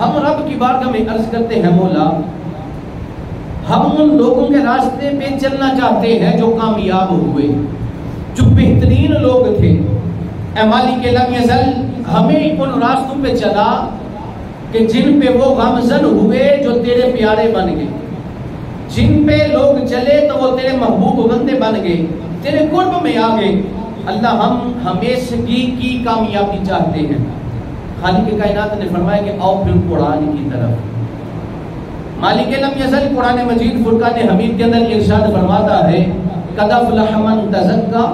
ہم رب کی بارگاہ میں عرض کرتے ہیں مولا ہم ان لوگوں کے راستے پہ چلنا چاہتے ہیں جو کامیاب ہوئے، جو بہترین لوگ تھے۔ اے مالک لم یزل ہمیں ان راستوں پہ چلا کہ جن پہ وہ غمزن ہوئے جو تیرے پیارے بن گئے، جن پہ لوگ چلے تو وہ تیرے محبوب بندے بن گئے، تیرے قرب میں آ گئے۔ اللہ ہم ہمیشگی کی کامیابی چاہتے ہیں۔ خالق کائنات نے فرمایا کہ آؤ پھر قرآن کی طرف۔ مالک لم یزل قرآن مجید فرقان حمید کے اندر ارشاد فرماتا ہے قد افلح من تزکا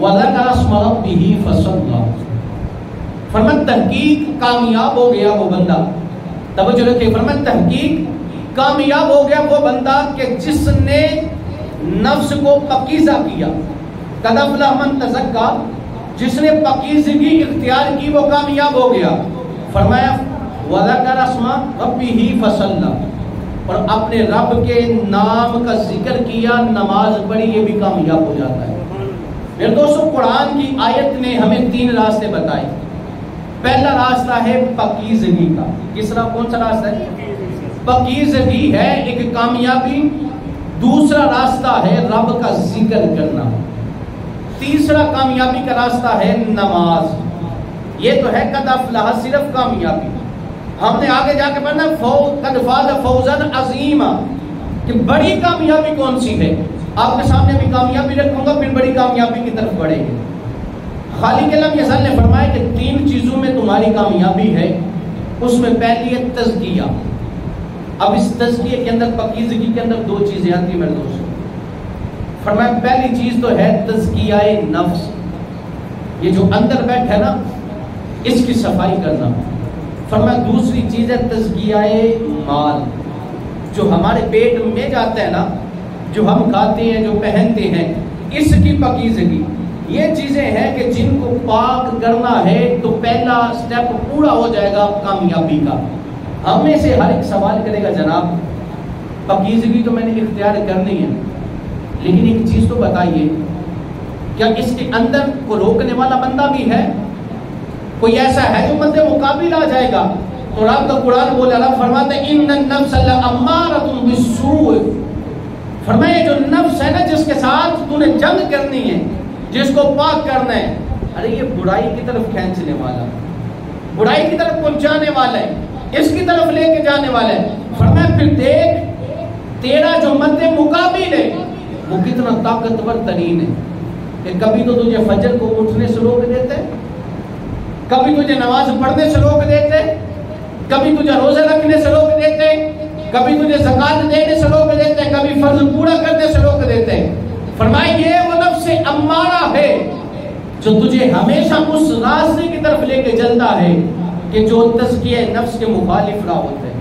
وذکر اسم ربہ فصلی، فرمایا تحقیق کامیاب ہو گیا وہ بندہ، توجہ رکھیں، فرمایا تحقیق کامیاب ہو گیا وہ بندہ کہ جس نے نفس کو پاکیزہ کیا۔ قد افلح من تزکا، جس نے پاکیزگی اختیار کی وہ کامیاب ہو گیا۔ فرمایا وذکر اسم ربہ فصلی، اور اپنے رب کے نام کا ذکر کیا، نماز پڑھی، یہ بھی کامیاب ہو جاتا ہے۔ میرے دوستو قرآن کی آیت نے ہمیں 3 راستے بتائے۔ پہلا راستہ ہے پاکیزگی کا۔ کس طرح کون سا راستہ ہے؟ پاکیزگی ہے ایک کامیابی۔ دوسرا راستہ ہے رب کا ذکر کرنا۔ تیسرا کامیابی کا راستہ ہے نماز۔ یہ تو ہے قد افلح صرف کامیابی۔ ہم نے آگے جا کے پڑھنا قد فاز فوزا عظیما، کہ بڑی کامیابی کون سی ہے۔ آپ کے سامنے بھی کامیابی رکھوں گا، پھر بڑی کامیابی کی طرف بڑھیں گے۔ خالق لم یزل نے فرمایا کہ 3 چیزوں میں تمہاری کامیابی ہے۔ اس میں پہلی ہے تزکیہ۔ اب اس تزکیے کے اندر، پاکیزگی کے اندر 2 چیزیں آتی ہیں میرے دوستوں۔ فرمایا پہلی چیز تو ہے تزکیہ نفس، یہ جو اندر بیٹھ ہے نا اس کی صفائی کرنا۔ فرمایا دوسری چیز ہے تزکیہ مال، جو ہمارے پیٹ میں جاتا ہے نا، جو ہم کھاتے ہیں، جو پہنتے ہیں، اس کی پاکیزگی۔ یہ چیزیں ہیں کہ جن کو پاک کرنا ہے تو پہلا سٹیپ پورا ہو جائے گا کامیابی کا۔ ہم میں سے ہر ایک سوال کرے گا جناب پاکیزگی تو میں نے اختیار کرنی ہے، لیکن ایک چیز تو بتائیے کیا اس کے اندر کو روکنے والا بندہ بھی ہے؟ کوئی ایسا ہے جو مد مقابل آ جائے گا؟ تو رب کا قرآن بولا، رب فرماتا ہے ان النفس لامارۃ بالسوء، فرمایا جو نفس ہے نا جس کے ساتھ تو نے جنگ کرنی ہے، جس کو پاک کرنا ہے، ارے یہ برائی کی طرف کھینچنے والا، برائی کی طرف پہنچانے والا ہے، اس کی طرف لے کے جانے والا ہے۔ فرمایا پھر دیکھ تیرا جو مد مقابل ہے وہ کتنا طاقتور ترین ہے، کہ کبھی تو تجھے فجر کو اٹھنے سے روک دیتے، کبھی تجھے نماز پڑھنے سے روک دیتے، کبھی تجھے روزے رکھنے سے روک دیتے، کبھی تجھے زکات دینے سے روک دیتے، کبھی فرض پورا کرنے سے روک دیتے۔ فرمایا یہ وہ نفس امارہ ہے جو تجھے ہمیشہ اس راستے کی طرف لے کے چلتا ہے کہ جو تزکیہ نفس کے مخالف راہ ہوتے ہیں۔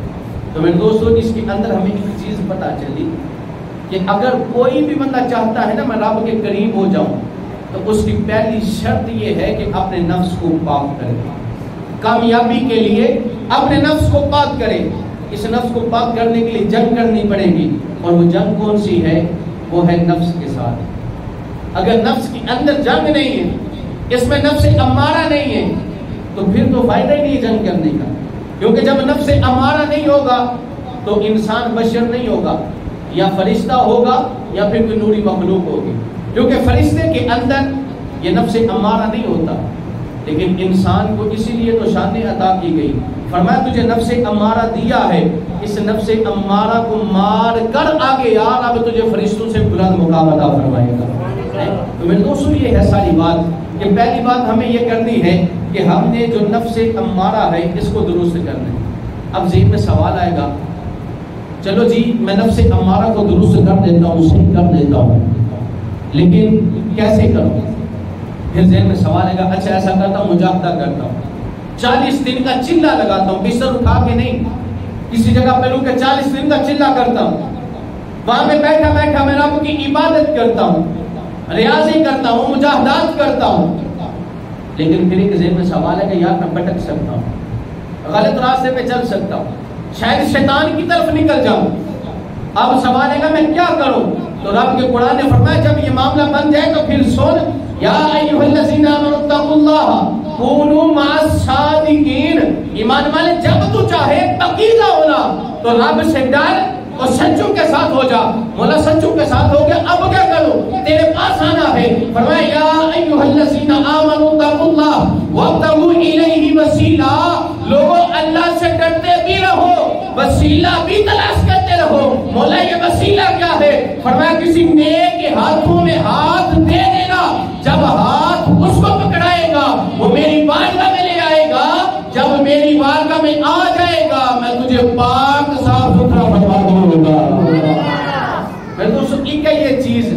تو میرے دوستو اس کے اندر ہمیں ایک چیز پتہ چلی کہ اگر کوئی بھی بندہ چاہتا ہے نا میں رب کے قریب ہو جاؤں، تو اس کی پہلی شرط یہ ہے کہ اپنے نفس کو پاک کرے۔ کامیابی کے لیے اپنے نفس کو پاک کرے۔ اس نفس کو پاک کرنے کے لیے جنگ کرنی پڑے گی، اور وہ جنگ کون سی ہے؟ وہ ہے نفس کے ساتھ۔ اگر نفس کے اندر جنگ نہیں ہے، اس میں نفس امارہ نہیں ہے، تو پھر تو فائدہ ہی نہیں جنگ کرنے کا، کیونکہ جب نفس امارہ نہیں ہوگا تو انسان بشر نہیں ہوگا، یا فرشتہ ہوگا یا پھر کوئی نوری مخلوق ہوگی، کیونکہ فرشتے کے اندر یہ نفس امارہ نہیں ہوتا۔ لیکن انسان کو اسی لیے تو شان عطا کی گئی، فرمایا تجھے نفس امارہ دیا ہے، اس نفس امارہ کو مار کر آگے یار اب تجھے فرشتوں سے بلند مقام عطا فرمائے گا۔ تو میرے دوستو یہ ہے ساری بات کہ پہلی بات ہمیں یہ کرنی ہے کہ ہم نے جو نفس امارہ ہے اس کو درست کرنا ہے۔ اب ذہن میں سوال آئے گا، چلو جی میں نفس امارہ کو درست کر دیتا ہوں، صحیح کر دیتا ہوں، لیکن کیسے کروں؟ پھر ذہن میں سوال آئے گا، اچھا ایسا کرتا ہوں مجاہدہ کرتا ہوں، 40 دن کا چلہ لگاتا ہوں، بستر اٹھا کے نہیں، کسی جگہ پہ رک کے 40 دن کا چلہ کرتا ہوں، وہاں میں بیٹھا بیٹھا میں رب کی عبادت کرتا ہوں، ریاضی کرتا ہوں، مجاہدات کرتا ہوں، لیکن پھر ایک ذہن میں سوال ہے کہ یار میں بھٹک سکتا ہوں، غلط راستے پہ چل سکتا ہوں، شاید شیطان کی طرف نکل جاؤں۔ اب سوال ہے کہ میں کیا کروں؟ تو رب کے قرآن نے فرمایا جب یہ معاملہ بن جائے تو پھر سن، یا ایھا الذین آمنوا اتقوا اللہ کونوا مع الصادقین، ایمان والے جب تو چاہے تو رب سے ڈر اور سچوں کے ساتھ ہو جا. مولا سچوں کے ساتھ ہو گیا، اب کیا کروں؟ تیرے پاس آنا ہے. فرمایا یا ایھا الذین آمنوا اتقوا اللہ وابتغوا الیہ وسیلہ. لوگوں اللہ سے ڈرتے بھی رہو، وسیلہ بھی تلاش کرتے رہو. مولا یہ وسیلہ کیا ہے؟ فرمایا کسی نیک کے ہاتھوں میں ہاتھ دے دینا. جب ہاتھ اس کو پکڑائے گا وہ میری بارگاہ میں لے آئے گا. جب میری بارگاہ میں آ جائے گا میں تجھے پاک صاف ستھرا فرما دوں گا. میں دوستوں ایک ہے یہ چیز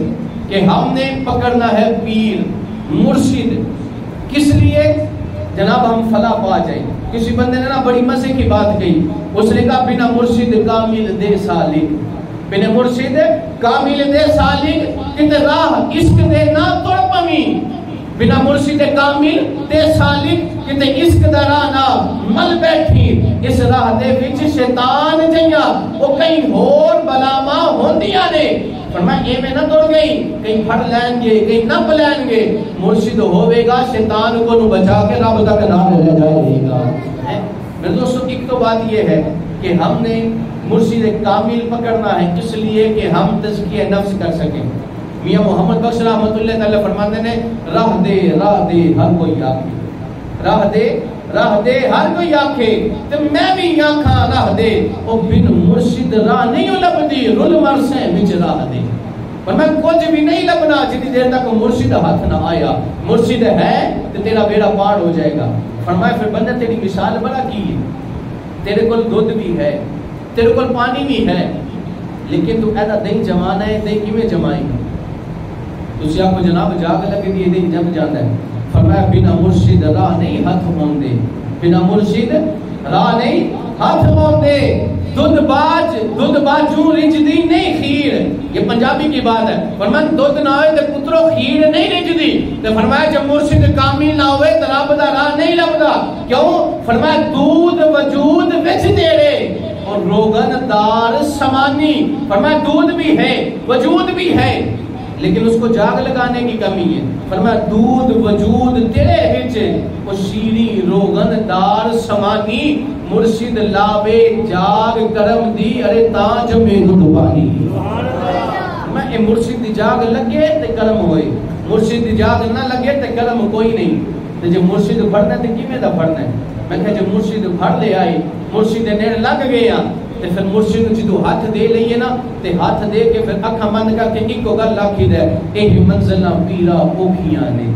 کہ ہم نے پکڑنا ہے پیر مرشد. کس لیے؟ جناب ہم فلاح پا جائیں. کسی بندے نے نا بڑی مزے کی بات کہی. اس نے کہا بنا مرشد کامل دے سالک، بنا مرشد کامل دے سالک کتے راہ عشق دے نہ توڑ پمی. بنا مرشد کامل تے سالک کتے عشق دا راہ نہ مل بیٹھی. اس راہ دے وچ شیطان جیاں او کئی ہور بلاواں ہوندیاں نے. فرمایا اے میں نہ توڑ گئی، کہیں پھڑ لین گے کہیں نپ لین گے. مرشد ہوے گا شیطان کو نو بچا کے رب تک نہ لے جائے گا. میرے دوستو ایک تو بات یہ ہے کہ ہم نے مرشد کامل پکڑنا ہے اس لیے کہ ہم تزکیہ نفس کر سکیں. میاں محمد بخش رحمۃ اللہ تعالی فرماتے ہیں راہ دے ہر کوئی آکھے، راہ دے ہر کوئی آکھے تے میں بھی آکھاں راہ دے. او بن مرشد راہ نہیں لبدی رل مرسے وچ راہ دے. پر میں کچھ بھی نہیں لبنا جتنی دیر تک مرشد ہاتھ نہ آیا. مرشد ہے تو تیرا بیڑا پار ہو جائے گا. فرمایا پھر بندہ تیری مثال بڑا کی ہے، تیرے کول دودھ بھی ہے، تیرے کول پانی بھی ہے، لیکن تو ایسا دہی جمانا ہے. دہی کیویں جمائیں گے؟ تسی آپ کو جناب جاگ لگے دی دہی جم جاتا ہے. فرمایا بنا مرشد راہ نہیں ہاتھ ہوندے، بنا مرشد راہ نہیں ہاتھ ہوندے. دودھ باجوں رجدی نہیں کھیر. یہ پنجابی کی بات ہے. فرمایا دودھ نہ ہوئے تے پترو کھیر نہیں رجدی. تے فرمایا جب مرشد کامل نہ ہوئے تے رب دا راہ نہیں لبدا. کیوں؟ فرمایا دودھ وجود وچ تیرے اور روغن دار سمانی. فرمایا دودھ بھی ہے وجود بھی ہے لیکن اس کو جاگ لگانے کی کمی ہے. فرمایا دودھ وجود تیرے وچ او شیریں روغن دار سمانی. مرشد لاوے جاگ کرم دی ارے تاں جمے دودھ پانی. میں اے مرشد دی جاگ لگے تے کرم ہوئے، مرشد دی جاگ نہ لگے تے کرم کوئی نہیں. تے جب مرشد پڑھنا تے کیویں دا پڑھنا ہے؟ میں کہ جب مرشد پڑھ لے آئے مرشد دے نیڑے لگ گئے ہاں تے پھر مرشد جدو ہاتھ دے لئیے نا تے ہاتھ دے کے پھر اکھاں بند کر کے ایک کو گل آکھی دے اے منزلہ پیرا اوکھیاں نے،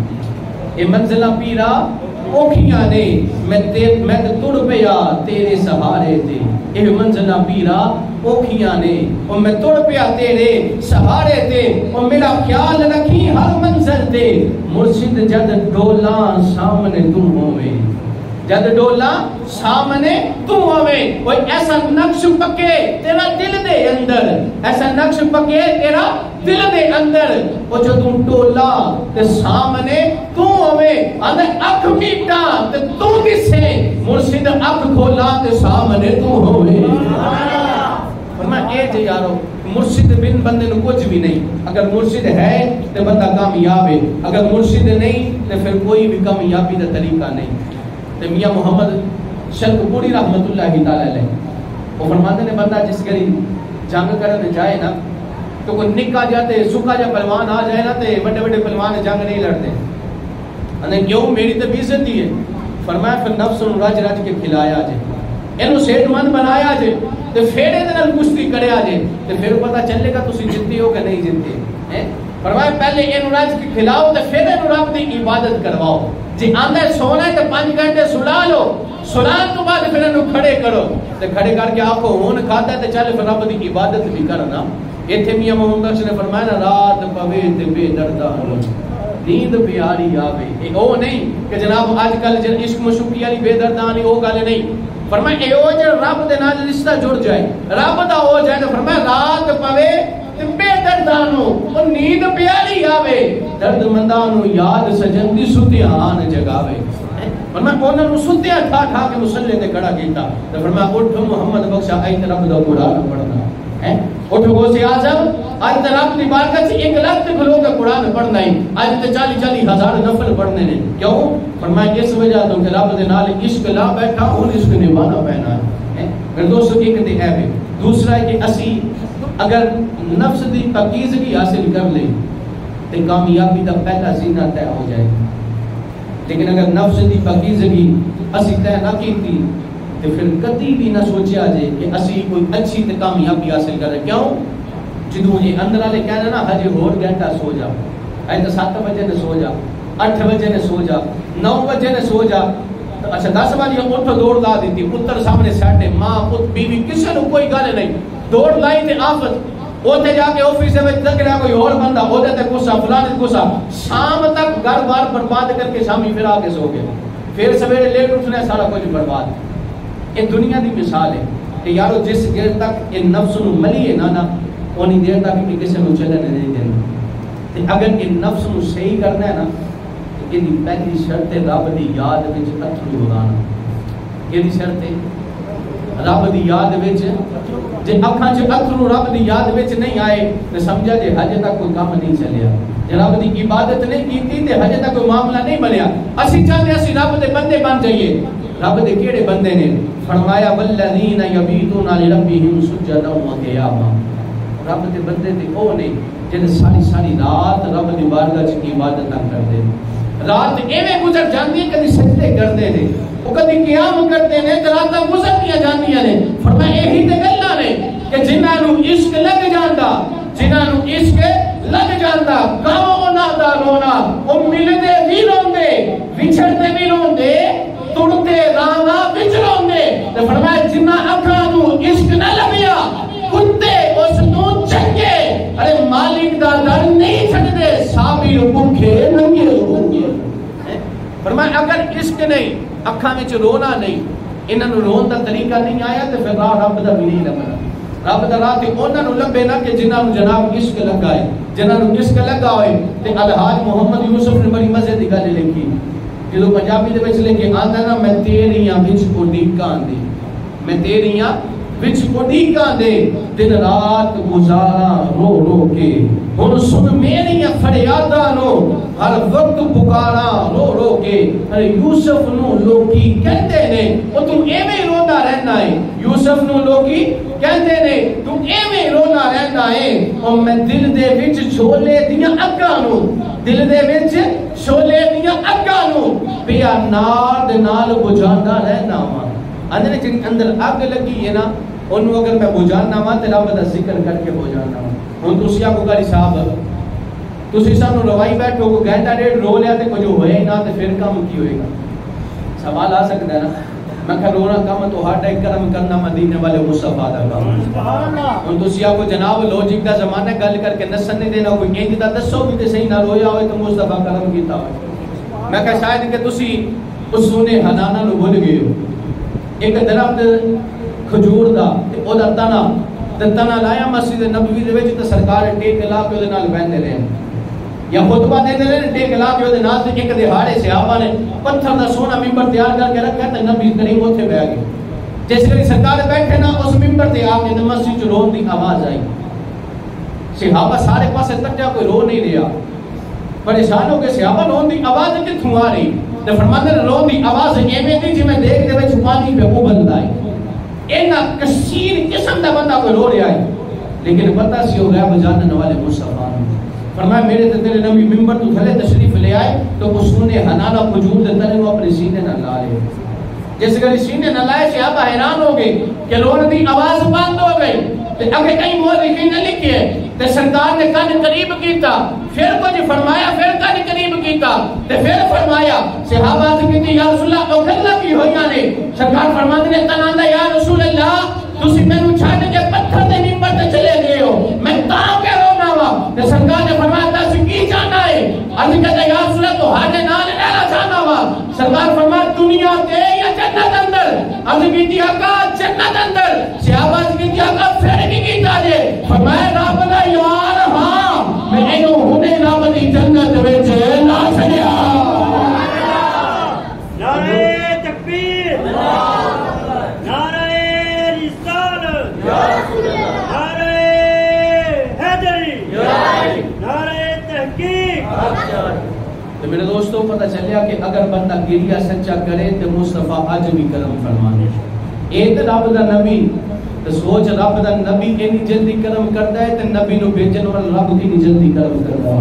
اے منزلہ پیرا اوکھیاں نے. میں تڑ پیا تیرے سہارے تے. اے منزلہ پیرا اوکھیاں نے اور میں تڑ پیا تیرے سہارے تے. اور میرا خیال رکھی ہر منزل تے. مرشد جد ڈولاں سامنے تم ہوئے، جد ڈولا سامنے تو ہوئے. کوئی ایسا نقش پکے تیرا دل دے اندر، ایسا نقش پکے تیرا دل دے اندر. وہ جو تم ڈولا تے سامنے تو ہوئے. آدھے اکھ میٹا تے تو دسے، مرشد اکھ کھولا تے سامنے تو ہوئے. فرمایا اے جے یارو مرشد بن بندے نو کچھ بھی نہیں. اگر مرشد ہے تے بندہ کامیاب ہے، اگر مرشد نہیں تے پھر کوئی بھی کامیابی دا طریقہ نہیں. میاں محمد شرک پوری رحمت اللہ تعالی علیہ وہ فرماتے ہیں بندہ جس گھری جنگ کرنے جائے نا تو کوئی نکا جاتے سکھا جا پہلوان آ جائے نا تے بڑے بڑے پہلوان جنگ نہیں لڑتے. انہیں کیوں؟ میری تو عزت ہی ہے. فرمایا پھر نفس نو رج رج کے کھلایا جے، اینو صحت مند بنایا جے تے پھر دے نال کشتی کریا جے تے پھر پتہ چلے گا تسی جیتے ہو کہ نہیں جیتے. فرمایا پہلے اینو رج کے کھلاؤ تے پھر اینو رب دی عبادت کرواؤ. جی آندھے سونا ہے تو 5 گھنٹے سلا لو، سلان تو بعد پھر انہوں کھڑے کرو تے کھڑے کر کے آپ کو ہون کھاتا ہے تے چلے پھر رب دی عبادت بھی کرنا. ایتھے میاں محمد بخش نے فرمایا نا رات پوے تے بے درداں نیند پیاری آوے. او نہیں کہ جناب آج کل جن عشق مشوقی والی بے درداں نہیں، او گل نہیں. فرمایا اے او جڑا رب دے نال رشتہ جڑ جائے، رب دا ہو جائے تو فرمایا رات پوے تے بے درداں نو او نیند پیاری آوے. درد منداں نو یاد سجن دی ستیان جگاوے. فرمایا انہاں نو ستیاں ٹھا ٹھا کے مصلی تے کھڑا کیتا. تے فرمایا اٹھ محمد بخشا اے رب دا قرآن پڑھنا ہے. اٹھ غوث اعظم آج تے رب دی بارگاہ وچ 1 لاکھ تے کھلو کے قرآن پڑھنا ہے. آج تے 40 ہزار نفل پڑھنے نے. کیوں؟ فرمایا اس وجہ تو کہ رب دے نال عشق لا بیٹھا ہن عشق نبھانا پینا ہے. میرے دوستو ایک تے ہے بھی دوسرا ہے کہ اسی اگر نفس دی پاکیزگی حاصل کر لیں تو کامیابی دا پہلا زینہ طے ہو جائے. لیکن اگر نفس دی پاکیزگی اسی طے نہ کیتی تو پھر کدی بھی نہ سوچیا جائے کہ اسی کوئی اچھی تے کامیابی حاصل کر رہے. کیوں؟ جدوں یہ اندر والے کہنا نا ہجے ہور گھنٹہ سو جا, اے تو 7 بجے نے سو جا, 8 بجے نے سو جا, 9 بجے نے سو جا, اچھا 10 بجے اٹھ دوڑ لا دیتی, پتر سامنے سیٹے, ماں پت بیوی کسی کو کوئی گل نہیں, دوڑ لائی تے آفت اوتے جا کے آفس میں لگ رہا کوئی اور بندہ او دے تے غصہ فلانے غصہ, شام تک گھر بار برباد کر کے شامی پھر آ کے سو گئے, پھر سویرے لیٹ اٹھنا سارا کچھ برباد. یہ دنیا دی مثال ہے کہ یارو جس دیر تک یہ نفس نو ملی ہے نا اونی دیر تک کہ کسی نو چلنے نہیں دینا. تے اگر یہ نفس نو صحیح کرنا ہے نا تو یہ پہلی شرط ہے رب دی یاد وچ اتھرو رولانا. یہ شرط ہے رب دی یاد وچ, جے اکھاں چ اتھرو رب دی یاد وچ نہیں آئے تے سمجھا جے ہجے تک کوئی کام نہیں چلیا, جے رب دی عبادت نہیں کیتی تے ہجے تک کوئی معاملہ نہیں بنیا. اسی چاہتے اسی رب دے بندے بن جائیے. رب دے کیڑے بندے نے فرمایا والذین یبیتون لربہم سجدا وقیاما. رب دے بندے تے او نے جن ساری ساری رات رب دی بارگاہ وچ عبادت کرتے, رات ایویں گزر جاندی ہے کدی سجدے کرتے نے, وہ کدی قیام کرتے نے, راتاں گزرتیاں جاندیاں نے. فرمایا یہی تے گلاں نے کہ جنہاں نو عشق لگ جاندا, جنہاں نو عشق لگ جاندا, گاؤں انہاں دا رونا, او ملدے بھی روندے, وچھڑدے بھی روندے, تڑتے رانا وچ روندے. تے فرمایا جنہاں اکھاں نو عشق نہ لگیا کتے اس نو چنگے, ارے مالک دا در نہیں چھڈدے, صابر بھوکے ننگے ہونگے. فرمایا اگر عشق نہیں, اکھاں وچ رونا نہیں, انہاں نو رون دا طریقہ نہیں آیا تے پھر راہ رب دا بھی نہیں لگنا. رب دا راہ تے انہاں نو لبے نہ کہ جنہاں نو جناب عشق لگا ہے, جنہاں نو عشق لگا ہوئے. تے الحاج محمد یوسف نے بڑی مزے دی گل لکھی, جدو پنجابی دے وچ لے کے آندا نا میں تیریاں وچ اڈیکاں دے, میں تیریاں وچ اڈیکاں دے, دن رات گزاراں رو رو کے, ہن سن میریاں فریاداں نو ہر وقت پکاراں رو رو کے. ارے یوسف نو لوکی کہندے نے او تو ایویں روندا رہنا ہے, یوسف نو لوکی کہندے نے تو ایویں روندا رہنا ہے. او میں دل دے وچ چھولے دیاں اگاں نو, دل دے وچ چھولے دیاں اگاں نو پیا نار دے نال بجھاندا رہنا وا. اندر جن اندر اگ لگی ہے نا انہوں اگر میں بجھانا وا تے رب دا ذکر کر کے بجھانا وا. ہن تسی کو گاری صاحب تسی سانو روائی بیٹھو کو گھنٹہ ڈیڑھ رو لیا تے کچھ ہوئے نہ تے پھر کام کی ہوئے گا؟ سوال آ سکتا ہے نا. میں کہ رونا کم تو ہر ٹائم کرم کرنا مدینے والے مصطفیٰ دا کام. ہن تسی کو جناب لوجک دا زمانہ گل کر کے نسن نہیں دینا, کوئی انج دا دسو بھی تے صحیح نہ رویا ہوئے تو مصطفیٰ کرم کیتا ہوئے. میں کہ شاید کہ تسی اس سونے حنانا نو بھول گئے ہو. ایک درخت کھجور دا او دا تنا لایا مسجد نبوی دے وچ تے سرکار ٹیک لا کے اودے نال بہندے رہے, یا خطبہ دیندے رہے ٹیک لا کے اودے نال. تے ایک دہاڑے صحابہ نے پتھر دا سونا ممبر تیار کر کے رکھا تے نبی کریم اوتھے بیٹھ گئے. جس ویلے سرکار بیٹھے نا اس ممبر تے آ کے تے مسجد چ رون دی آواز آئی. صحابہ سارے پاسے تکیا, کوئی رو نہیں رہا. پریشان ہو کے صحابہ رون دی آواز کتھوں آ رہی؟ تے فرماندے نے رون دی آواز ایویں دی جویں دیکھ دے وچ پانی پہ ابلدا ہے. اینا کثیر قسم دا بندہ کوئی رو رہا ہے, لیکن پتہ سی ہو غیب جاننے والے مصطفیٰ نے فرمایا میرے تے تیرے نبی ممبر تو تھلے تشریف لے آئے تو اس نے حنانا کھجور دے تلے اپنے سینے نہ لا لے. جس گھر سینے نہ لائے صحابہ حیران ہو گئے کہ رونے دی آواز بند ہو گئی. تے اگے کئی مورخین نے لکھے تے سرکار نے کان قریب کیتا, پھر کچھ فرمایا, پھر کان قریب کیتا, تے پھر فرمایا. صحابہ سے کہتے یا رسول اللہ او گلاں کی ہویاں نے؟ سرکار فرماتے نے تناندا یا رسول اللہ تسی مینوں چھڈ کے پتھر دے ممبر تے چلے گئے ہو, میں تاں کہ رونا وا. تے سرکار نے فرمایا تس کی چاہنا ہے؟ عرض کہتے یا رسول اللہ تو ہاڈے نال رہنا چاہنا وا. سرکار فرمایا دنیا تے یا جنت اندر؟ عرض کیتی آقا جنت اندر. صحابہ سے کہتے آقا پھر کی کیتا جے؟ فرمایا رب دا یار ہاں میں اینو ہنے رب دی جنت وچ لا چھڈیا. نعرہ تکبیر, نعرہ رسالت, نعرہ حیدری, نعرہ تحقیق. تو میرے دوستوں پتہ چلیا کہ اگر بندہ گریہ سچا کرے تو مصطفیٰ آج بھی کرم فرمانے. ایک رب دا نبی تو سوچ رب دا نبی اینی جلدی کرم کرتا ہے تے نبی نو بھیجن اور رب کی جلدی کرم کرتا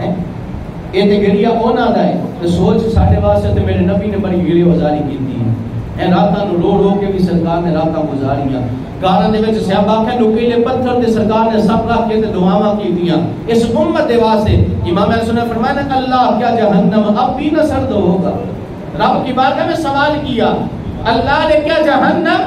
ہے. یہ تے گریا اونا دا ہے تو سوچ ساڈے واسطے تے میرے نبی نے بڑی گری گزاری کیتی ہے. اے راتاں نو رو رو کے بھی سرکار نے راتاں گزاریاں. گاراں دے وچ صحابہ کہ نوکیلے پتھر تے سرکار نے سب رکھ کے تے دعاواں کیتیاں اس امت دے واسطے. امام اہل سنت نے فرمایا نا اللہ کیا جہنم اب بھی نہ سرد ہوگا. رب کی بارگاہ میں سوال کیا اللہ نے کیا جہنم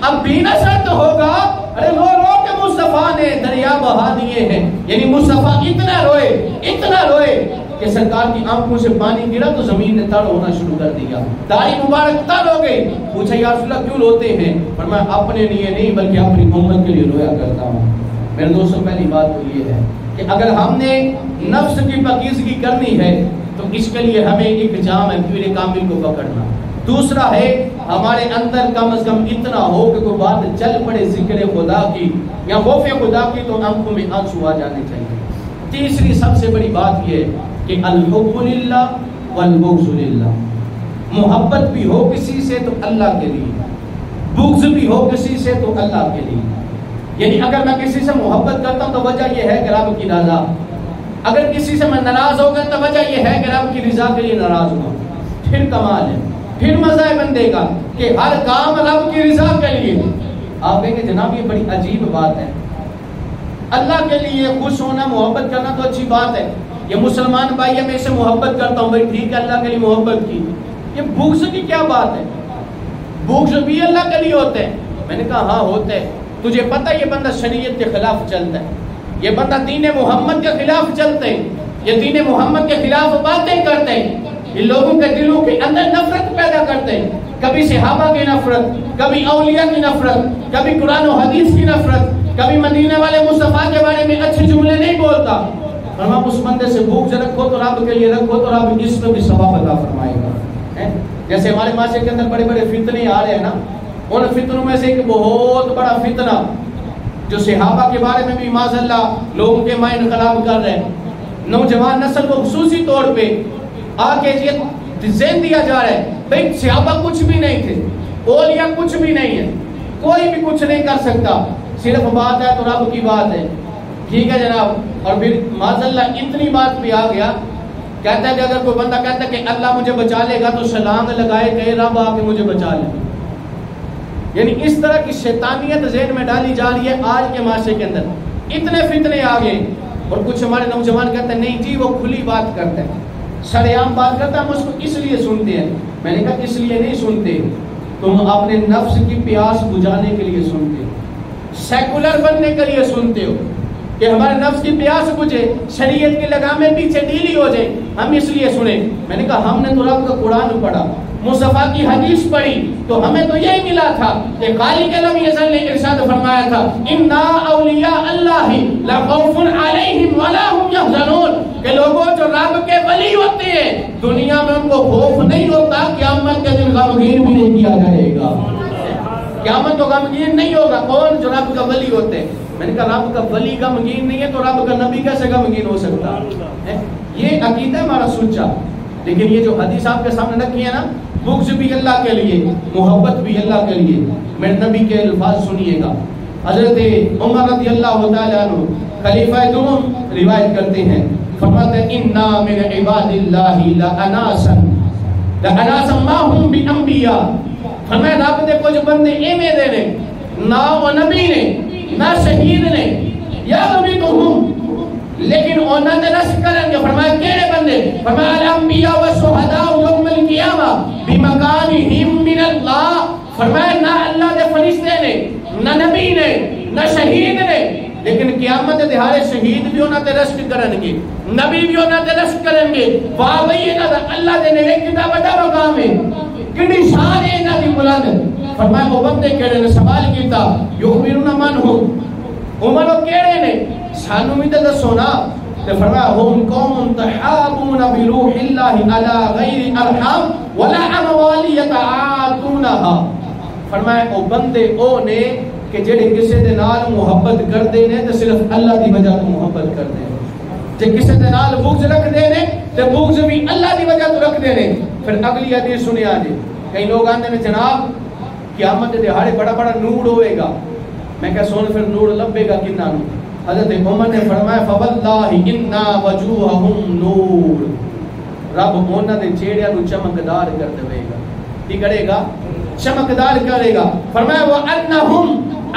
اب بھی نہ سرد ہوگا. ارے رو رو کے مصطفیٰ نے دریا بہا دیے ہیں. یعنی مصطفیٰ اتنا روئے کہ سرکار کی آنکھوں سے پانی گرا تو زمین نے تڑ ہونا شروع کر دیا. داڑھی مبارک تڑ ہو گئی. پوچھا یا رسول اللہ کیوں روتے ہیں؟ فرمایا اپنے لیے نہیں بلکہ اپنی امت کے لیے رویا کرتا ہوں. میرے دوستوں پہلی بات تو یہ ہے کہ اگر ہم نے نفس کی پاکیزگی کرنی ہے تو اس کے لیے ہمیں ایک جام ہے پیر کامل کو پکڑنا. دوسرا ہے ہمارے اندر کم از کم اتنا ہو کہ کوئی بات چل پڑے ذکر خدا کی یا خوف خدا کی تو آنکھوں میں آنسو آ جانے چاہیے. تیسری سب سے بڑی بات یہ ہے کہ الحب للہ والبغض للہ. محبت بھی ہو کسی سے تو اللہ کے لیے, بغض بھی ہو کسی سے تو اللہ کے لیے. یعنی اگر میں کسی سے محبت کرتا ہوں تو وجہ یہ ہے کہ رب کی رضا. اگر کسی سے میں ناراض ہو گیا تو وجہ یہ ہے کہ رب کی رضا کے لیے ناراض ہوں. پھر کمال ہے, پھر مزہ ہے بندے کا کہ ہر کام رب کی رضا کے لیے. آپ کہیں گے جناب یہ بڑی عجیب بات ہے. اللہ کے لیے خوش ہونا محبت کرنا تو اچھی بات ہے. یہ مسلمان بھائی ہے میں اسے محبت کرتا ہوں بھائی ٹھیک ہے اللہ کے لیے محبت کی. یہ بغض کی کیا بات ہے؟ بغض بھی اللہ کے لیے ہوتے ہیں. میں نے کہا ہاں ہوتے ہیں. تجھے پتہ یہ بندہ شریعت کے خلاف چلتا ہے, یہ بندہ دین محمد کے خلاف چلتے ہیں, یہ دین محمد کے خلاف باتیں کرتے ہیں, یہ لوگوں کے دلوں کے اندر نفرت پیدا کرتے ہیں. کبھی صحابہ کی نفرت, کبھی اولیاء کی نفرت, کبھی قرآن و حدیث کی نفرت, کبھی مدینے والے مصطفیٰ کے بارے میں اچھے جملے نہیں بولتا. فرما اس بندے سے بغض رکھو تو رب کے لیے رکھو تو رب اس میں بھی ثواب عطا فرمائے گا. جیسے ہمارے معاشرے کے اندر بڑے بڑے فتنے آ رہے ہیں نا, ان فتنوں میں سے ایک بہت بڑا فتنہ جو صحابہ کے بارے میں بھی معاذ اللہ لوگوں کے مائنڈ خراب کر رہے ہیں, نوجوان نسل کو خصوصی طور پہ آ کے یہ ذہن دیا جا رہا ہے بھئی صحابہ کچھ بھی نہیں تھے, اولیاء کچھ بھی نہیں ہے, کوئی بھی کچھ نہیں کر سکتا, صرف بات ہے تو رب کی بات ہے. ٹھیک ہے جناب. اور پھر معاذ اللہ اتنی بات بھی آ گیا, کہتا ہے کہ اگر کوئی بندہ کہتا ہے کہ اللہ مجھے بچا لے گا تو چھلانگ لگائے کہ رب آ کے مجھے بچا لے. یعنی اس طرح کی شیطانیت ذہن میں ڈالی جا رہی ہے آج کے معاشرے کے اندر. اتنے فتنے آ گئے. اور کچھ ہمارے نوجوان کہتے ہیں نہیں جی وہ کھلی بات کرتا ہے, سرعام بات کرتا ہے, ہم اس کو اس لیے سنتے ہیں. میں نے کہا اس لیے نہیں سنتے, تم اپنے نفس کی پیاس بجھانے کے لیے سنتے ہو, سیکولر بننے کے لیے سنتے ہو کہ ہمارے نفس کی پیاس بجھے, شریعت کی لگامیں پیچھے ڈھیلی ہو جائیں, ہم اس لیے سنیں. میں نے کہا ہم نے تو رب کا قرآن پڑھا, مصطفیٰ کی حدیث پڑھی, تو ہمیں تو یہی ملا تھا کہ خالق لم یزل نے ارشاد فرمایا تھا انا اولیاء اللہ لا خوف علیہم ولا هم یحزنون, کہ لوگوں جو رب کے ولی ہوتے ہیں دنیا میں ان کو خوف نہیں ہوتا, قیامت کے دن غمگین بھی نہیں کیا جائے گا. قیامت تو غمگین نہیں ہوگا. کون؟ جو رب کا ولی ہوتے ہیں. میں نے کہا رب کا ولی غمگین نہیں ہے تو رب کا نبی کیسے غمگین ہو سکتا ہے؟ یہ عقیدہ ہمارا سچا. لیکن یہ جو حدیث آپ کے سامنے رکھی ہے نا, بغض بھی اللہ کے لیے, محبت بھی اللہ کے لیے. میرے نبی کے الفاظ سنیے گا. حضرت عمر رضی اللہ تعالیٰ عنہ خلیفہ دوم روایت کرتے ہیں, فرماتے ہیں انا من عباد اللہ لاناسا ما هم بانبیاء. فرمایا رب دے کچھ بندے ایویں دے نے, نہ وہ نبی نے نہ شہید نے, یا نبی تو ہوں لیکن انہوں نے رشک کریں گے. فرمایا کیڑے بندے؟ فرمایا الانبیاء والشہداء یوم القیامہ بمکانہم من اللہ. فرمایا نہ اللہ دے فرشتے نے, نہ نبی نے, نہ شہید نے, لیکن قیامت دہاڑے شہید بھی انہوں نے رشک کریں گے, نبی بھی انہوں نے رشک کریں گے. واہ بھئی اللہ دے نے کتنا بڑا مقام ہے, کتنی شان ہے انہاں دی بلند. فرمایا وہ بندے کیڑے نے؟ سوال کیتا یخبرون من ہم, عمر وہ کیڑے نے سانو بھی تو دسو نا. تو فرمایا ہم قوم تحابون بروح اللہ علی غیر ارحام ولا اموال یتعاطونها. فرمایا او بندے او نے کہ جڑے کسی دے نال محبت کردے نے تے صرف اللہ دی وجہ تو محبت کردے نے, جے کسی دے نال بغض رکھدے نے تے بغض بھی اللہ دی وجہ تو رکھدے نے. پھر اگلی حدیث سنیا جی, کئی لوگ آندے نے جناب قیامت دے دہاڑے بڑا بڑا نور ہوئے گا. میں کہا سن پھر نور لبے گا کنہ نو. حضرت عمر نے فرمایا فواللہ انا وجوہہم نور, رب انہاں دے چہرے نو چمکدار کر دے گا. کی کرے گا؟ چمکدار کرے گا. فرمایا وانہم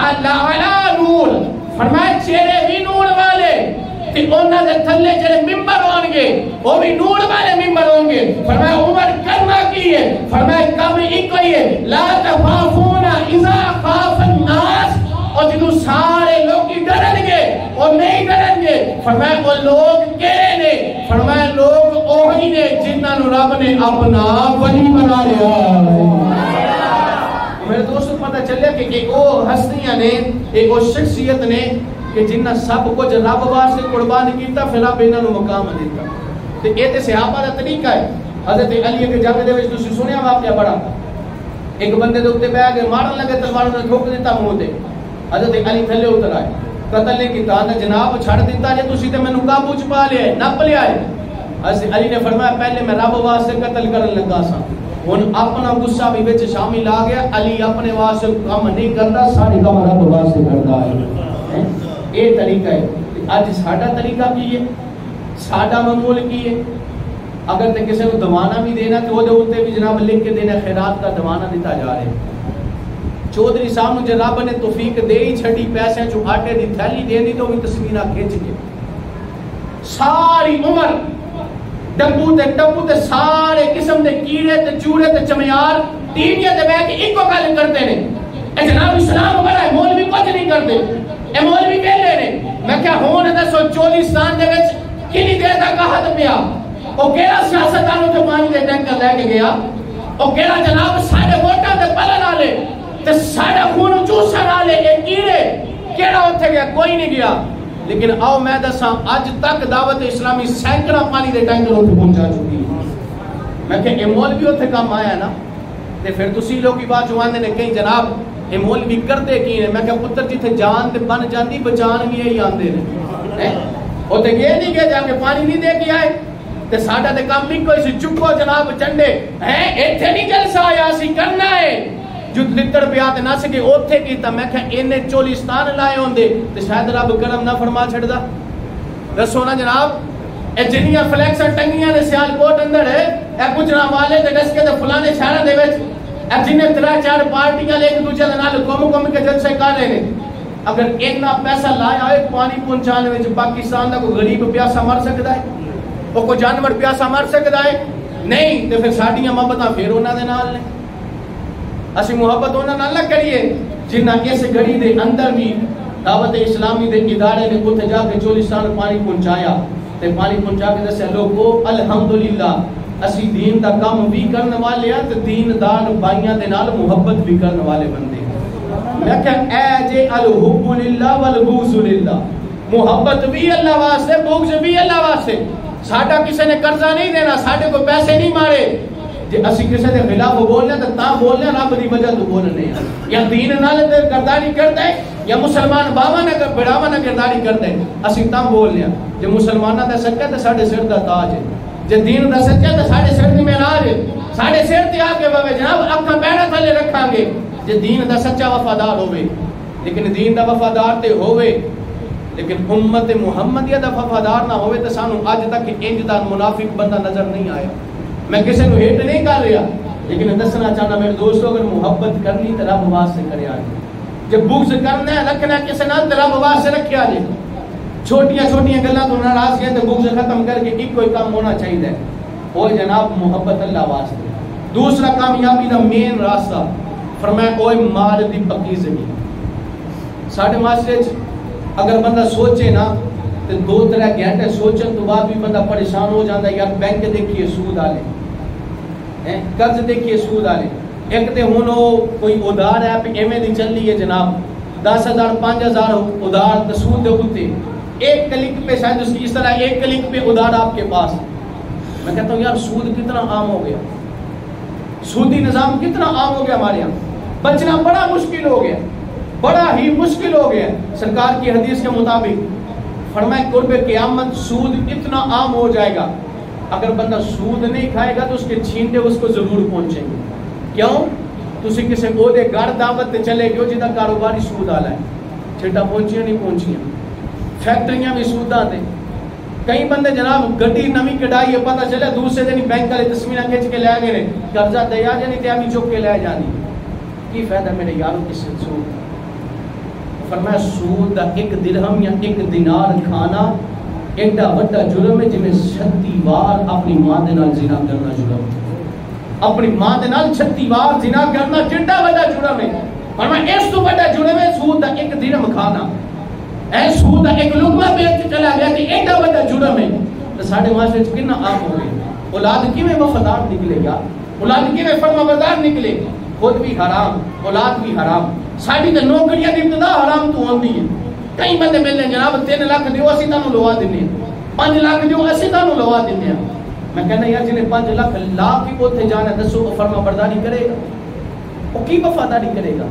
علی نور, فرمایا چہرے بھی نور والے تے انہاں دے تھلے جڑے ممبر ہون گے وہ بھی نور والے ممبر ہوں گے. فرمایا عمر کرنا کی ہے؟ فرمایا کم ایک ہی ہے, لا تخافون اذا خاف الناس, اور جدو سارے لوگ ڈرن گے اور نہیں ڈرن گے. فرمایا وہ لوگ کہے نے؟ فرمایا لوگ وہی نے جنہاں نو رب نے اپنا ولی بنا لیا. میرے دوستو پتہ چلے کہ ایک وہ ہستیاں نے, ایک وہ شخصیت نے کہ جنہاں سب کچھ رب واسطے قربان کیتا, پھر رب انہاں نو مقام دیتا. تے اے تے صحابہ دا طریقہ ہے. حضرت علی کے جنگ دے وچ تسی سنیا واقعہ بڑا, ایک بندے دے اوتے بیٹھ کے مارن لگے, تلوار نے ٹھوک دیتا منہ تے. حضرت علی تھلے اتر آئے, قتل نہیں کیتا نا جناب, چھڑ دیتا جے تسی تے مینوں قابو چ پا لیا, نپ لیا ہے. حضرت علی نے فرمایا پہلے میں رب واسطے قتل کرن لگا سا, ہن اپنا غصہ بھی وچ شامل آ گیا. علی اپنے واسطے کام نہیں کردا, سارے کام رب واسطے کردا ہے. یہ طریقہ ہے. اج ساڈا طریقہ کی ہے, ساڈا معمول کی ہے؟ اگر تے کسی کو دوانہ بھی دینا تو وہ دے اوتے بھی جناب لکھ کے دینا خیرات کا دوانہ دیتا جا رہے. چودھری صاحب نو جناب نے توفیق دے ہی چھڑی, پیسے جو آٹے دی تھیلی دے دی تو وہ تصویرہ کھینچ کے ساری عمر ڈبو تے سارے قسم دے کیڑے تے چوڑے تے چمیار ٹیویاں تے بیٹھ کے ایک گل کرتے نے, اے جناب اسلام بڑا ہے, مولوی کچھ نہیں کرتے, اے مولوی ویلے نے. میں کیا ہون دسو چولیستان دے وچ کنی دیر دا قحط پیا, او کیڑا سیاستدان تے پانی دے ٹینکر لے کے گیا, او کیڑا جناب ساڈے ووٹاں تے پلن والے تے ساڈا خون چوسن والے اے کیڑے کیڑا اوتھے گیا؟ کوئی نہیں گیا. لیکن آؤ میں دساں اج تک دعوت اسلامی سینکڑا پانی دے ٹینکر اوتھے پہنچا چکی ہے. میں کہ اے مولوی اوتھے کام آیا نا, تے پھر تسی لوگ کی بات جو آندے نے کہیں جناب اے مولوی کرتے کی نے. میں کہ پتر جتھے جان تے بن جاندی بچان بھی یہی آندے نے. اوتھے گئے نہیں گئے جا کے پانی نہیں دے کے آئے, تے ساڈا تے کام بھی کوئی سی چکو جناب چنڈے ہیں, ایتھے نہیں جلسہ آیا سی کرنا ہے جو لتڑ پیا تے نہ سکے اوتھے کیتا. میں کہ اینے چولیستان لائے ہوندے تے شاید رب کرم نہ فرما چھڑدا. دسو نا جناب, اے جنیاں فلیکساں ٹنگیاں نے سیال کوٹ اندر ہے, اے گجراں والے تے دس کے تے فلانے شہراں دے وچ اے جنہیں 3-4 پارٹیاں لے کے دوجے دے نال قوم کے جلسے کر رہے نے. اگر اتنا پیسہ لایا ہے پانی پہنچانے وچ پاکستان دا کوئی غریب پیاسا مر سکدا ہے؟ او کوئی جانور پیاسا مر سکدا ہے؟ نہیں. تے پھر ساڈیاں محبتاں پھر انہاں دے نال نے. اسی محبت انہاں نال نہ کریے جنہاں اس گھڑی دے اندر بھی دعوت اسلامی دے ادارے نے اوتھے جا کے چولیستان پانی پہنچایا تے پانی پہنچا کے دسیا لوگو الحمدللہ اسی دین دا کام بھی کرنے والے ہیں تے دین دار بھائیاں دے نال محبت بھی کرنے والے بندے. میں کہ اے جے الحب للہ والبغض للہ, محبت بھی اللہ واسطے, بغض بھی اللہ واسطے. ساڈا کسی نے قرضہ نہیں دینا, ساڈے کو پیسے نہیں مارے. جے اسی کسی دے خلاف بولنے تے تاں بولنے رب دی وجہ تو بولنے ہیں, یا دین نال گردانی کردا ہے یا مسلمان باواں نہ بڑاواں نہ گردانی کردا ہے, اسی تاں بولنے ہیں. جے مسلماناں دا سچا تے ساڈے سر دا تاج ہے, جے دین دا سچا تے ساڈے سر دی معراج ہے. ساڈے سر تے آ کے بابے جناب اکھاں پیڑاں تھلے رکھاں گے جے دین دا سچا وفادار ہوے. لیکن دین دا وفادار تے ہوے لیکن امت محمدیہ دا وفادار نہ ہوے تے سانو اج تک انج دا منافق بندہ نظر نہیں آیا. میں کسی کو ہیٹ نہیں کر رہا, لیکن دسنا چاہنا میرے دوستو اگر محبت کرنی تو رب واسطے کرے آج. جب بغض کرنا ہے رکھنا کسی نال تو رب واسطے رکھے آج. چھوٹیاں چھوٹیاں گلاں تو ناراض ہیں تو بغض ختم کر کے ایک کوئی کام ہونا چاہیے وہ جناب محبت اللہ واسطے. دوسرا کامیابی دا مین راستہ فرمایا اوے مال دی پاکیزگی. ساڈے معاشرے اگر بندہ سوچے نا تو 2-3 گھنٹے سوچن تو بعد بھی بندہ پریشان ہو جاتا ہے. یار بینک دیکھیے سود والے, قرض دیکھیے سود والے. ایک تے ہن کوئی ادار ہے پہ ایویں دی چل رہی ہے جناب 10,000 5,000 ادار سود دے اوتے ایک کلک پہ شاید اس کی اس طرح ایک کلک پہ ادار آپ کے پاس. میں کہتا ہوں یار سود کتنا عام ہو گیا, سودی نظام کتنا عام ہو گیا ہمارے یہاں, بچنا بڑا مشکل ہو گیا, بڑا ہی مشکل ہو گیا. سرکار کی حدیث کے مطابق فرمایا قرب قیامت سود اتنا عام ہو جائے گا اگر بندہ سود نہیں کھائے گا تو اس کے چھینٹے اس کو ضرور پہنچیں گے. کیوں؟ تسی کسے او دے گھر دعوت تے چلے گئے جدا کاروباری سود والا ہے، چھٹا پہنچیاں نہیں پہنچیاں، فیکٹریاں بھی سوداں تے، کئی بندے جناب گڈی نویں کڈائی ہے پتہ چلے دوسرے دن بینک والے تصویراں کھچ کے لے گئے قرضہ دیا جانی تے ابھی چک کے لے جانی، کی فائدہ میرے یارو کس سے سود؟ فرمایا سود دا ایک درہم یا ایک دینار کھانا ایڈا بڑا جرم ہے جویں 36 بار اپنی ماں دے نال زنا کرنا جرم ہے، اپنی ماں دے نال 36 بار زنا کرنا جڈا بڑا جرم ہے۔ فرمایا اس تو بڑا جرم ہے سود دا ایک درہم کھانا، اے سود دا ایک لقمہ بیچ چلا گیا کہ ایڈا بڑا جرم ہے۔ تو ساڈے معاشرے وچ کتنا عام ہو گئے، اولاد کیویں وفادار نکلے گا، اولاد کیویں فرما بردار نکلے، خود بھی حرام اولاد بھی حرام، ساڈی تے نوکریاں دی ابتدا حرام تو ہوندی ہے۔ کئی بندے ملنے جناب 3 لاکھ دیو اسی تانوں لوا دینے، 5 لاکھ دیو اسی تانوں لوا دینے۔ میں کہنا یار جنہیں 5 لاکھ لا کے اوتھے جانا دسو وہ فرما برداری کرے گا، وہ کی وفاداری کرے گا؟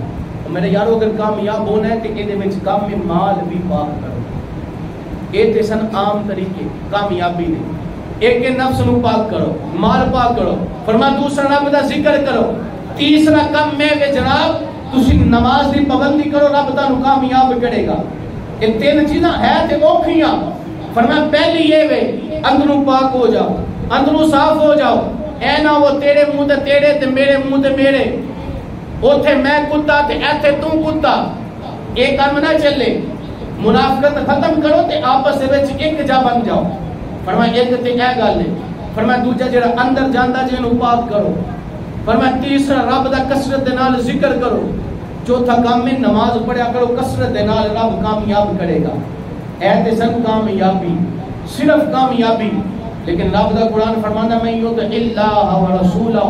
میرے یارو اگر کامیاب ہونا ہے تو یہ وچ کام میں مال بھی پاک کرو، یہ تے سن عام طریقے کامیابی نے۔ ایک کے نفس نو پاک کرو، مال پاک کرو، فرما دوسرا رب دا ذکر کرو، تیسرا کم میں کہ جناب تسی نماز دی پابندی کرو، رب تانوں کامیاب کرے گا۔ یہ 3 چیزاں ہے تے اوکھیاں۔ فرمایا پہلی یہ وے اندروں پاک ہو جاؤ، اندروں صاف ہو جاؤ، اے نہ وہ تیرے منہ تے تیرے تے میرے منہ تے میرے، اوتھے میں کتا تے ایتھے تو کتا، ایک کام نہ چلے۔ منافقت ختم کرو تے آپس وچ ایک جا بن جاؤ۔ فرمایا ایک تے اے گل ہے، فرمایا دوجا جڑا اندر جاندا جے نو پاک کرو، فرمایا تیسرا رب دا کثرت دے نال ذکر کرو، چوتھا کام میں نماز پڑھیا کرو، کثرت دے نال رب کامیاب کرے گا۔ اے تے سن کامیابی، صرف کامیابی، لیکن رب دا قرآن فرماندا میں یو تے اللہ و رسولہ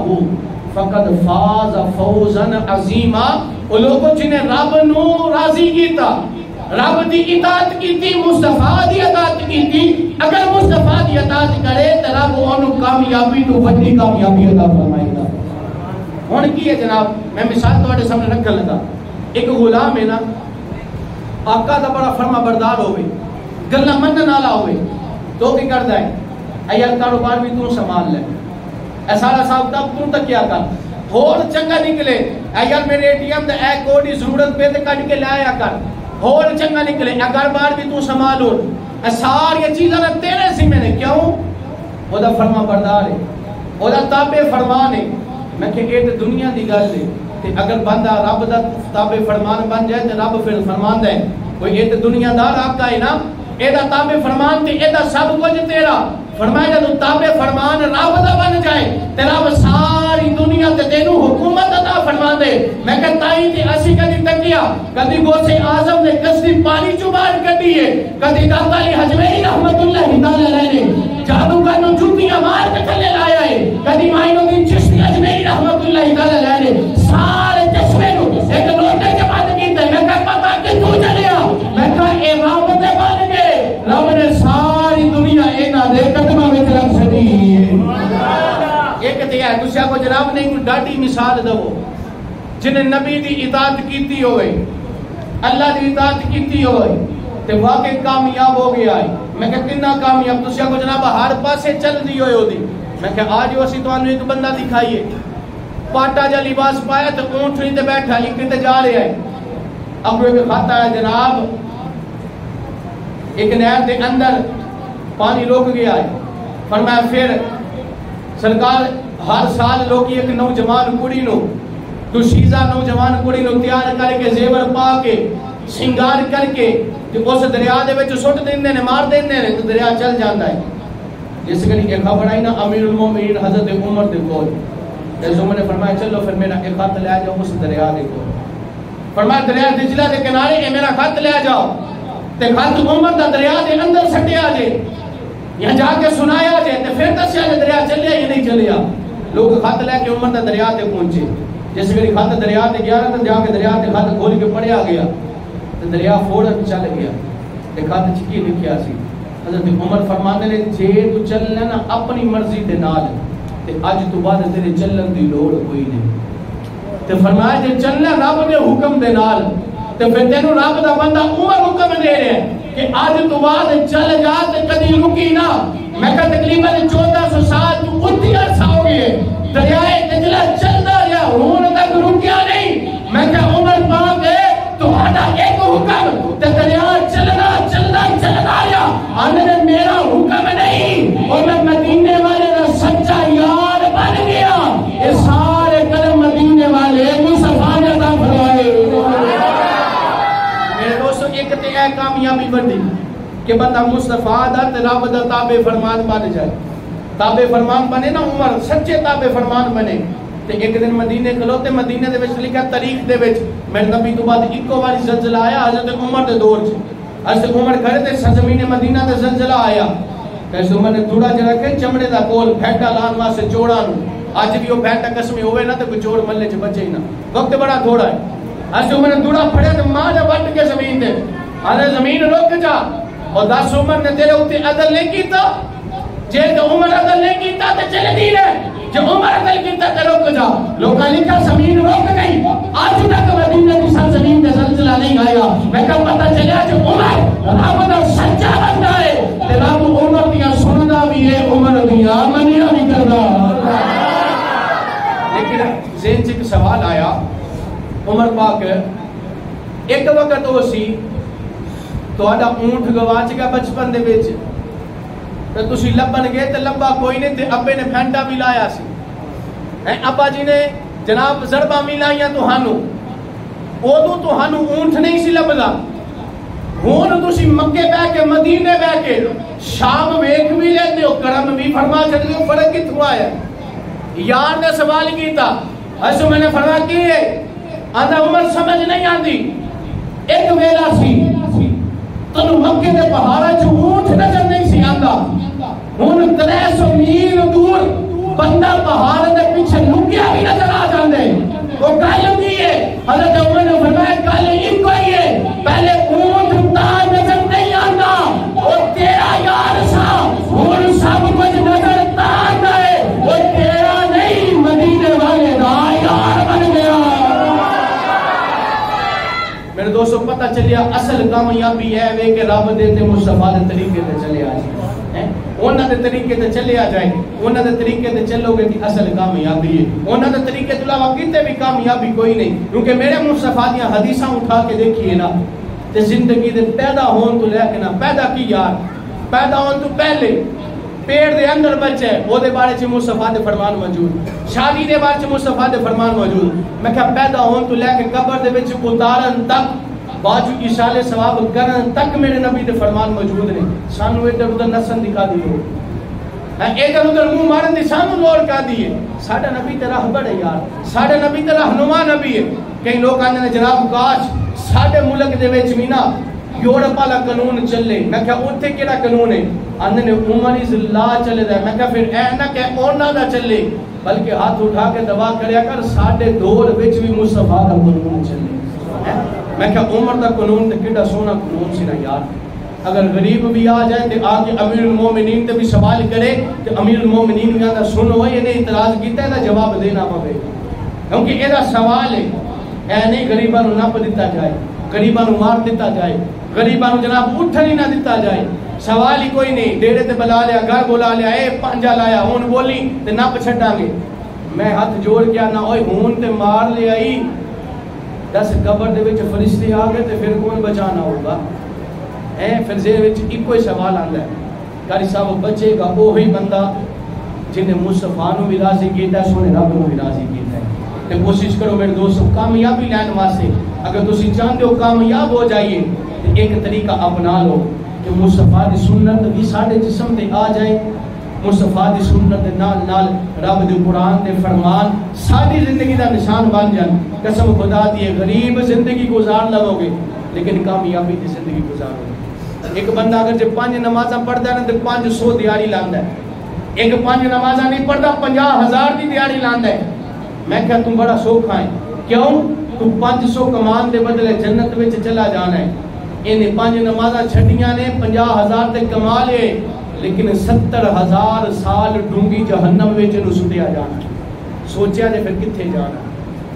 فقد فاز فوزا عظیما، وہ لوگوں جنہیں رب نو راضی کیتا، رب دی اطاعت کیتی، مصطفیٰ دی اطاعت کیتی، اگر مصطفیٰ دی اطاعت کرے تو رب انہوں کامیابی تو بڑی کامیابی عطا فرمائے گا۔ ہن کی ہے جناب، میں مثال تواڈے سامنے رکھن لگا، ایک غلام ہے نا، آقا دا بڑا فرما بردار ہوئے، گلاں منن والا ہوئے، تو کی کردا ہے اے یار کاروبار بھی تو سنبھال لے، اے سارا صاحب تب تو کیا کر، اور چنگا نکلے، اے یار میرے اے ٹی ایم تے اے کوڈ دی ضرورت پہ تے کٹ کے لایا کر، اور چنگا نکلے، اے کاروبار بھی تو سنبھالو، اے ساری چیزاں تیرے ذمہ نے، کیوں؟ او دا فرما بردار ہے، او دا تابع فرمان ہے۔ میں کہ یہ دنیا دی گل ہے کہ اگر بندہ رب دا تابع فرمان بن جائے تو رب پھر فرمان دے، کوئی یہ دنیا دار آقا ہے نا، اے دا تابع فرمان تے اے دا سب کچھ تیرا، فرمایا جب تابع فرمان رب دا بن جائے تے رب ساری دنیا تے تینوں حکومت عطا فرما دے۔ میں کہتا ہی تے اسی کدی تکیا، کدی غوث اعظم نے کشتی پانی چوں باہر کڈی ہے، کدی داتا علی حجویری رحمت اللہ تعالی علیہ نے جادوگر نوں جوتیاں مار کے تھلے لایا ہے، کدی معین الدین چشتی اجمیری رحمت اللہ تعالی علیہ نے سارے چشمے نوں ایک لوٹے کے بند کیتا ہے۔ میں کہ پتہ کہ تو چلیا، میں کہ اے رب دے بن گئے، رب نے ساری دنیا انہاں دے قدماں وچ رکھ چھڈی ہے۔ ایک تے ہے دوسرا کو جناب نے کوئی ڈاڈی مثال دو جن نبی دی اطاعت کیتی ہوئے، اللہ دی اطاعت کیتی ہوئے تے واقعی کامیاب ہو گیا ہے۔ میں کہ کتنا کامیاب، دوسرا کو جناب ہر پاسے چل دی ہوئے ہو دی۔ میں کہ آج اسی تانوں ایک بندہ دکھائیے، پاٹا جا لباس پایا تے اونٹنی تے بیٹھا ایک تے جا رہا ہے، اب ایک کھاتا ہے جناب ایک نہر دے اندر پانی روک گیا ہے، فرمایا پھر سرکار ہر سال لوگ ایک نوجوان کڑی نو دوشیزہ نوجوان کڑی نو تیار کر کے زیور پا کے سنگار کر کے اس دریا دے وچ سٹ دیندے نے، مار دیندے نے تو دریا چل جاتا ہے۔ جس کلی ایک خبر آئی نا امیر المومنین حضرت عمر دے کول، حضرت عمر نے فرمایا چلو پھر میرا ایک خط لے جاؤ اس دریا دے کول، فرمایا دریا دجلہ دے کنارے اے میرا خط لے جاؤ تے خط عمر دا دریا دے اندر سٹیا جے، یہاں جا کے سنایا جے تے پھر دسیا جے دریا چلیا یا نہیں چلیا۔ لوگ خط لے کے عمر دا دریا تے پہنچے، جس ویلے خط دریا تے گیا نا تو جا کے دریا تے خط کھول کے پڑھیا گیا تے دریا فوراً چل گیا تے خط چ کی لکھیا سی۔ حضرت عمر فرماندے نے جے تو چلنا نا اپنی مرضی دے نال تے اج تو بعد تیرے چلن دی لوڑ کوئی نہیں، تے فرمایا جے چلنا رب دے حکم دے نال تے پھر تینوں رب دا بندہ عمر حکم دے رہے ہیں کہ آج تو بعد چل جا تے کدی رکی نہ۔ میں کہ تقریباً 1400 سال تو اتی عرصہ ہو گئے، دریائے دجلہ چلتا رہا ہون تک رکیا نہیں میں کہ عمر پاک ہے تمہارا ایک حکم تے دریا چلنا رہا آنے نے میرا حکم نہیں اور میں مدینے والے کا سچا یار بن گیا یہ سارے قدم مدینے والے مصطفیٰ نے عطا فرمائے میرے دوستو ایک تے اے کامیابی بڑی کہ بندہ مصطفیٰ دا تے رب دا تابع فرمان بن جائے تابع فرمان بنے نا عمر سچے تابع فرمان بنے تے ایک دن مدینے کھلوتے مدینے دے وچ لکھا تاریخ دے وچ میرے نبی تو بعد ایکو واری زلزلہ آیا حضرت عمر دے دور چ حضرت عمر کھڑے تے سرزمین مدینہ تے زلزلہ آیا حضرت عمر نے تھوڑا جڑا کہ چمڑے دا کول پھیٹا لان واسطے چوڑا نو اج بھی وہ پھیٹا قسمی ہوے نا تے کوئی چور ملے چ بچے ہی نا وقت بڑا تھوڑا ہے حضرت عمر نے تھوڑا پھڑیا تے ماں نے وٹ کے زمین تے ارے زمین رک جا اور دس عمر نے تیرے اوتے عدل نہیں کیتا جے تے عمر عدل نہیں کیتا تے چل دی رہے جو عمر عدل کیتا تے رک جا لوکاں لکھا زمین رک گئی آج تک مدینہ کی زمین تے زلزلہ نہیں آیا میں کہ پتہ چلا جو عمر رب دا سچا بندہ ہے تے رب عمر دیاں سندا بھی ہے عمر دیاں منیا بھی کردا لیکن ذہن چ ایک سوال آیا عمر پاک ایک وقت ہو سی تہاڈا اونٹ گواچ گیا بچپن دے وچ تے تسی لبن گئے تے لبا کوئی نہیں تے ابے نے پھینٹا بھی لایا سی ابا جی نے جناب ضرباں بھی لائیاں تہانوں اودوں تہانوں اونٹ نہیں سی لبدا ہن تسی مکے بیٹھ کے مدینے بیٹھ کے شام ویکھ بھی لیندے ہو کرم بھی فرما چھڈدے ہو فرق کتھوں آیا یار نے سوال کیتا ایسو میں نے فرما کی ہے آدھا عمر سمجھ نہیں آندی ایک ویلا سی تنو مکے دے پہاڑا چ اونٹ نظر نہیں سی آندا ہن 300 میل دور بندہ پہاڑ دے پیچھے لکیا بھی نظر آ جاندے وہ گل کی ہے حضرت عمر نے فرمایا گل ایک ہی ہے پہلے اونٹ تا نظر نہیں آندا اور تیرا یار سا ہن سب کچھ نظر تا آندا ہے وہ تیرا نہیں مدینے والے دا یار بن گیا میرے دوستو پتہ چلیا اصل کامیابی ہے وہ کہ رب دے تے مصطفیٰ دے طریقے تے چلے آ جائے انہاں دے طریقے تے چلے آ جائے انہاں دے طریقے تے چلو گے کہ اصل کامیابی ہے انہاں دے طریقے تو علاوہ کتے بھی کامیابی کوئی نہیں کیونکہ میرے مصطفیٰ دیاں حدیثاں اٹھا کے دیکھیے نا تے زندگی دے پیدا ہون تو لے کے نا پیدا کی یار پیدا ہون تو پہلے پیڑ دے اندر بچے وہ دے بارے چ مصطفیٰ دے فرمان موجود شادی دے بارے چ مصطفیٰ دے فرمان موجود میں کہ پیدا ہون تو لے کے قبر دے وچ اتارن تک باجو اشارے ثواب کرن تک میرے نبی دے فرمان موجود نے سانو ادھر ادھر نسن دکھا دیو ادھر ادھر منہ مارن دی سانو لوڑ کا دیے ساڈا نبی تے راہبر ہے یار ساڈا نبی تے رہنما نبی ہے کئی لوگ آندے نے جناب کاش ساڈے ملک دے وچ وی نا یورپ والا قانون چلے میں کہ اوتھے کیڑا قانون ہے آندے نے عمر از لا چلے دا میں کہ پھر اے نہ کہ اوناں دا چلے بلکہ ہاتھ اٹھا کے دعا کریا کر ساڈے دور وچ بھی مصطفیٰ دا قانون چلے میں کہ عمر دا قانون تے کیڑا سونا قانون سی نا یار اگر غریب بھی آ جائے تے آ کے امیر المومنین تے بھی سوال کرے تے امیر المومنین بھی آندا سنو یہ نے اعتراض کیتا ہے دا جواب دینا پوے کیونکہ یہ دا سوال ہے اے نہیں غریباں نو نپ دتا جائے غریباں نو مار دتا جائے غریباں نو جناب اٹھن ہی نہ دتا جائے سوال ہی کوئی نہیں ڈیڑے تے بلا لیا گھر بلا لیا اے پانجا لایا ہن بولی تے نپ چھڈاں گے میں ہاتھ جوڑ کے نہ اوئے ہون تے مار لیا ہی دس قبر دے وچ فرشتے آ گئے تے پھر کون بچانا ہوگا پھر ذہن وچ ایک ہی سوال آندا ہے قاری صاحب بچے گا وہی بندہ جن نے مصطفیٰ نو بھی راضی کیتا ہے سونے رب نو بھی راضی کیتا ہے تے کوشش کرو میرے دوستو کامیابی لین واسطے اگر تسی چاہتے ہو کامیاب ہو جائیے تے ایک طریقہ اپنا لو کہ مصطفیٰ دی سنت بھی ساڈے جسم تے آ جائے مصطفیٰ دی سنت دے نال نال رب دے قرآن دے فرمان ساری زندگی دا نشان بن جان قسم خدا دی غریب زندگی گزار لو گے لیکن کامیابی دی زندگی گزارو گے ایک بندہ اگر جب 5 نمازاں پڑھدا ہے نا تے 500 دیہاڑی لاندا ہے ایک 5 نمازاں نہیں پڑھدا 50,000 دی دیہاڑی لاندا ہے میں کہا تم بڑا سوکھا ہے کیوں تو 500 کمان دے بدلے جنت وچ چلا جانا ہے انہیں 5 نمازاں چھڈیاں نے 50,000 تے کما لے لیکن 70,000 سال ڈونگی جہنم وچ نو سٹیا جانا سوچیا جے پھر کتھے جانا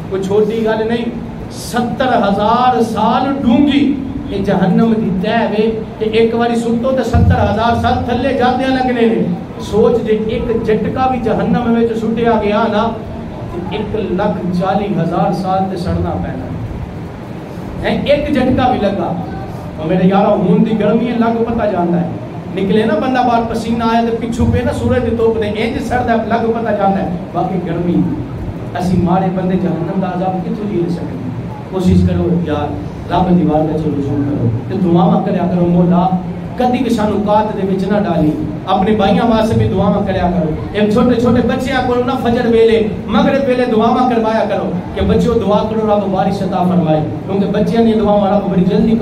کوئی چھوٹی گل نہیں 70,000 سال ڈونگی یہ جہنم دی تہ وے کہ ایک باری سٹو تے 70,000 سال تھلے جاندے لگنے نے. سوچ جے ایک جھٹکا بھی جہنم وچ سٹیا گیا نا تے 1,40,000 سال تے سڑنا پینا ہے. ایک جھٹکا بھی لگا اور میرے یارو ہون دی گرمی لگ پتہ جاندا ہے. نکلے نا بندہ باہر پسینہ آیا تے پچھو پہ نا سورج دی توپ دے انج سڑدا لگ پتہ جاندا ہے. باقی گرمی اسی مارے بندے جہنم دا عذاب کتھوں لے سکتے. کوشش کرو یار رب دی بار دا چلو رسول کرو تے دعاواں کریا کرو مولا کدی بھی سانو قات دے وچ نہ ڈالی. اپنے بھائیاں واسطے بھی دعاواں کریا کرو. اے چھوٹے چھوٹے بچیاں کول نہ فجر ویلے مغرب ویلے دعاواں کروایا کرو کہ بچیو دعا کرو رب بارش عطا فرمائے کیونکہ بچیاں دی دعاواں رب بڑی جلدی